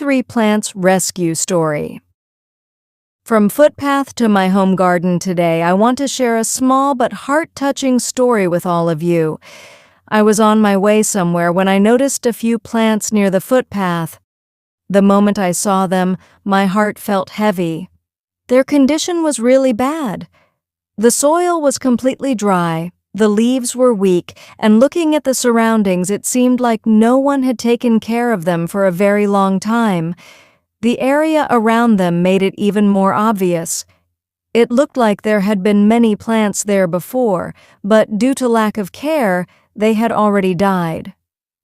3 Plants Rescue Story. From Footpath to my home garden today, I want to share a small but heart-touching story with all of you. I was on my way somewhere when I noticed a few plants near the footpath. The moment I saw them, my heart felt heavy. Their condition was really bad. The soil was completely dry, the leaves were weak, and looking at the surroundings, it seemed like no one had taken care of them for a very long time. The area around them made it even more obvious. It looked like there had been many plants there before, but due to lack of care, they had already died.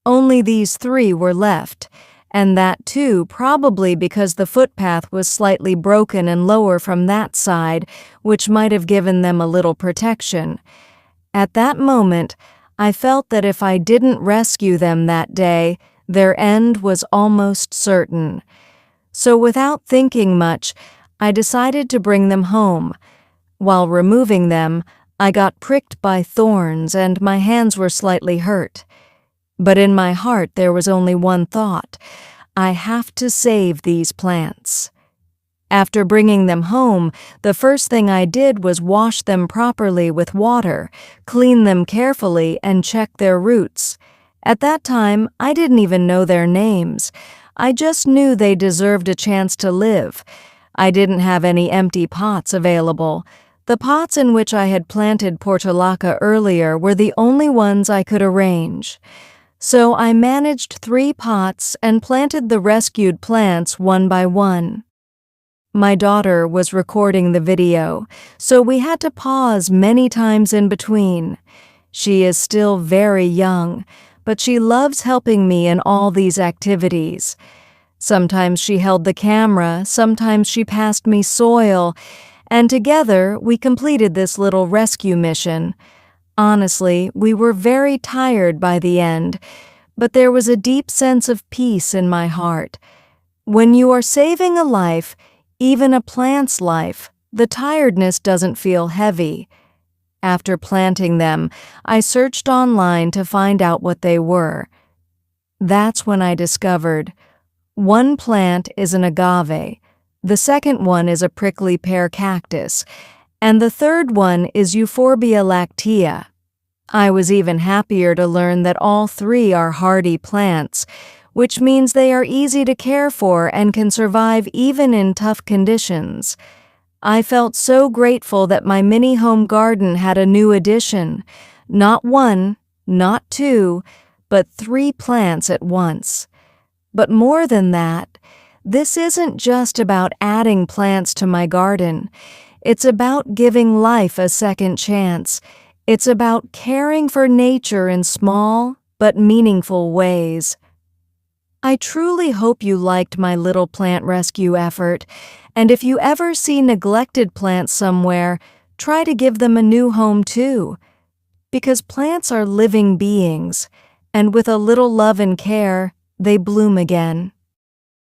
Only these 3 were left, and that too probably because the footpath was slightly broken and lower from that side, which might have given them a little protection. At that moment, I felt that if I didn't rescue them that day, their end was almost certain. So without thinking much, I decided to bring them home. While removing them, I got pricked by thorns and my hands were slightly hurt. But in my heart there was only one thought: I have to save these plants. After bringing them home, the first thing I did was wash them properly with water, clean them carefully, and check their roots. At that time, I didn't even know their names. I just knew they deserved a chance to live. I didn't have any empty pots available. The pots in which I had planted portulaca earlier were the only ones I could arrange. So I managed 3 pots and planted the rescued plants one by one. My daughter was recording the video, so we had to pause many times in between. She is still very young, but she loves helping me in all these activities. Sometimes she held the camera, sometimes she passed me soil, and together we completed this little rescue mission. Honestly, we were very tired by the end, but there was a deep sense of peace in my heart. When you are saving a life, even a plant's life, the tiredness doesn't feel heavy. After planting them, I searched online to find out what they were. That's when I discovered one plant is an agave, the second one is a prickly pear cactus, and the third one is Euphorbia Lactea. I was even happier to learn that all 3 are hardy plants, which means they are easy to care for and can survive even in tough conditions. I felt so grateful that my mini home garden had a new addition. Not 1, not 2, but 3 plants at once. But more than that, this isn't just about adding plants to my garden. It's about giving life a second chance. It's about caring for nature in small but meaningful ways. I truly hope you liked my little plant rescue effort, and if you ever see neglected plants somewhere, try to give them a new home too. Because plants are living beings, and with a little love and care, they bloom again.